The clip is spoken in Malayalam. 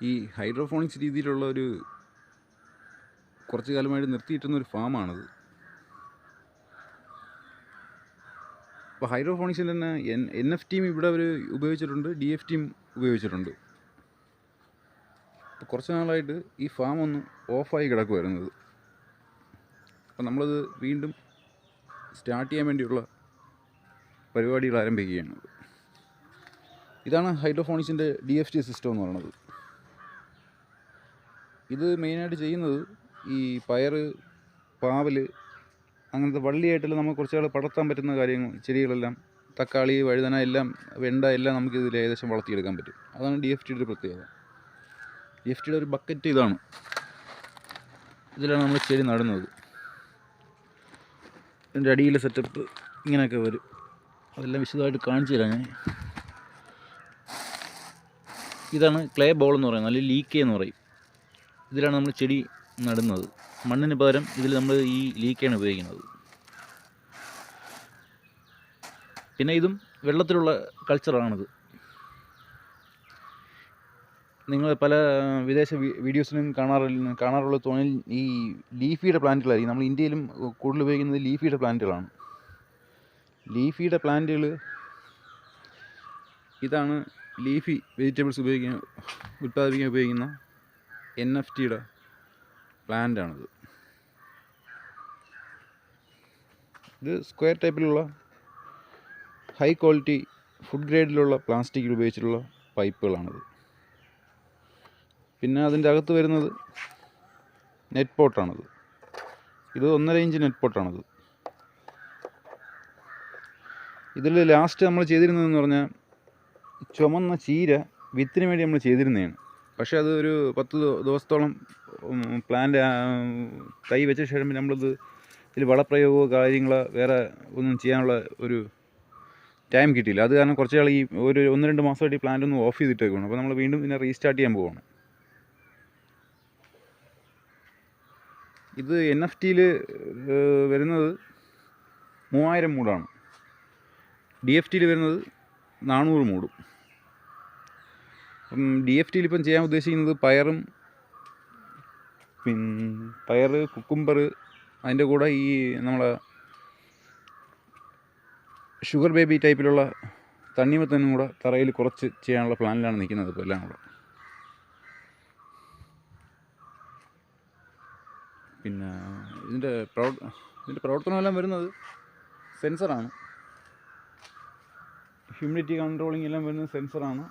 ഈ ഹൈഡ്രോഫോണിക്സ് രീതിയിലുള്ള ഒരു കുറച്ച് കാലമായിട്ട് നിർത്തിയിട്ടുന്നൊരു ഫാമാണത്. അപ്പോൾ ഹൈഡ്രോഫോണിക്സിൽ തന്നെ NFT ഇവിടെ അവർ ഉപയോഗിച്ചിട്ടുണ്ട്, DFT ഉപയോഗിച്ചിട്ടുണ്ട്. അപ്പോൾ കുറച്ച് നാളായിട്ട് ഈ ഫാം ഒന്ന് ഓഫായി കിടക്കുമായിരുന്നത്. അപ്പോൾ നമ്മളത് വീണ്ടും സ്റ്റാർട്ട് ചെയ്യാൻ വേണ്ടിയുള്ള പരിപാടികൾ ആരംഭിക്കുകയാണ്. ഇതാണ് ഹൈഡ്രോഫോണിക്സിൻ്റെ DFT സിസ്റ്റം എന്ന് പറയുന്നത്. ഇത് മെയിനായിട്ട് ചെയ്യുന്നത് ഈ പയർ, പാവൽ, അങ്ങനത്തെ വള്ളിയായിട്ടുള്ള നമുക്ക് കുറച്ചുകൾ പടർത്താൻ പറ്റുന്ന കാര്യങ്ങൾ, ചെടികളെല്ലാം, തക്കാളി, വഴുതന എല്ലാം, വെണ്ട എല്ലാം നമുക്കിതിൽ ഏകദേശം വളർത്തിയെടുക്കാൻ പറ്റും. അതാണ് DFTയുടെ ഒരു പ്രത്യേകത. DFTയുടെ ഒരു ബക്കറ്റ് ഇതാണ്. ഇതിലാണ് നമ്മൾ ചെടി നടുന്നത്. ഇതിൻ്റെ അടിയിലെ സെറ്റപ്പ് ഇങ്ങനെയൊക്കെ വരും. അതെല്ലാം വിശദമായിട്ട് കാണിച്ചു തരാം ഞാൻ. ഇതാണ് ക്ലേ ബോൾ എന്ന് പറയുന്നത്, അല്ലെങ്കിൽ ലീക്കേ എന്ന് പറയും. ഇതിലാണ് നമ്മൾ ചെടി നടുന്നത്. മണ്ണിന് പകരം ഇതിൽ നമ്മൾ ഈ ലീക്കയാണ് ഉപയോഗിക്കുന്നത്. പിന്നെ ഇതും വെള്ളത്തിലുള്ള കൾച്ചറാണിത്. നിങ്ങൾ പല വിദേശ വീഡിയോസിലും കാണാറുള്ള തോന്നിൽ ഈ ലീഫിയുടെ പ്ലാന്റുകളായിരിക്കും. നമ്മൾ ഇന്ത്യയിലും കൂടുതൽ ഉപയോഗിക്കുന്നത് ലീഫിയുടെ പ്ലാന്റുകളാണ്. ലീഫിയുടെ പ്ലാന്റുകൾ ഇതാണ്. ലീഫി വെജിറ്റബിൾസ് ഉൽപ്പാദിപ്പിക്കാൻ ഉപയോഗിക്കുന്ന NFTയുടെ പ്ലാന്റാണിത്. ഇത് സ്ക്വയർ ടൈപ്പിലുള്ള ഹൈ ക്വാളിറ്റി ഫുഡ് ഗ്രേഡിലുള്ള പ്ലാസ്റ്റിക്കിൽ ഉപയോഗിച്ചിട്ടുള്ള പൈപ്പുകളാണിത്. പിന്നെ അതിൻ്റെ അകത്ത് വരുന്നത് നെറ്റ് പോട്ടാണിത്. ഇത് 1.5 ഇഞ്ച് നെറ്റ് പോട്ടാണിത്. ഇതിൽ ലാസ്റ്റ് നമ്മൾ ചെയ്തിരുന്നതെന്ന് പറഞ്ഞാൽ ചുമന്ന ചീര വിത്തിന് വേണ്ടി നമ്മൾ ചെയ്തിരുന്നതാണ്. പക്ഷേ അത് ഒരു 10 ദിവസത്തോളം പ്ലാന്റ് തൈ വെച്ച ശേഷം നമ്മളിത് ഇതിൽ വളപ്രയോഗമോ കാര്യങ്ങളോ വേറെ ഒന്നും ചെയ്യാനുള്ള ഒരു ടൈം കിട്ടിയില്ല. അത് കാരണം കുറച്ച് നാൾ ഈ ഒരു 1-2 മാസമായിട്ട് ഈ പ്ലാന്റ് ഒന്ന് ഓഫ് ചെയ്തിട്ടേക്കാണ്. അപ്പോൾ നമ്മൾ വീണ്ടും ഇതിനെ റീസ്റ്റാർട്ട് ചെയ്യാൻ പോവുകയാണ്. ഇത് NFTയിൽ വരുന്നത് 3000 മൂടാണ്. DFTയിൽ വരുന്നത് 400 മൂടും. DFTയിൽ ഇപ്പം ചെയ്യാൻ ഉദ്ദേശിക്കുന്നത് പയർ, കുക്കുംബർ, അതിൻ്റെ കൂടെ ഈ നമ്മളെ ഷുഗർ ബേബി ടൈപ്പിലുള്ള തണ്ണിമത്തനും കൂടെ തറയിൽ കുറച്ച് ചെയ്യാനുള്ള പ്ലാനിലാണ് നിൽക്കുന്നത് ഇപ്പോൾ എല്ലാം കൂടെ. പിന്നെ ഇതിൻ്റെ പ്രവർത്തനമെല്ലാം വരുന്നത് സെൻസറാണ്. ഹ്യൂമിഡിറ്റി കൺട്രോളിംഗ് എല്ലാം വരുന്നത് സെൻസറാണ്.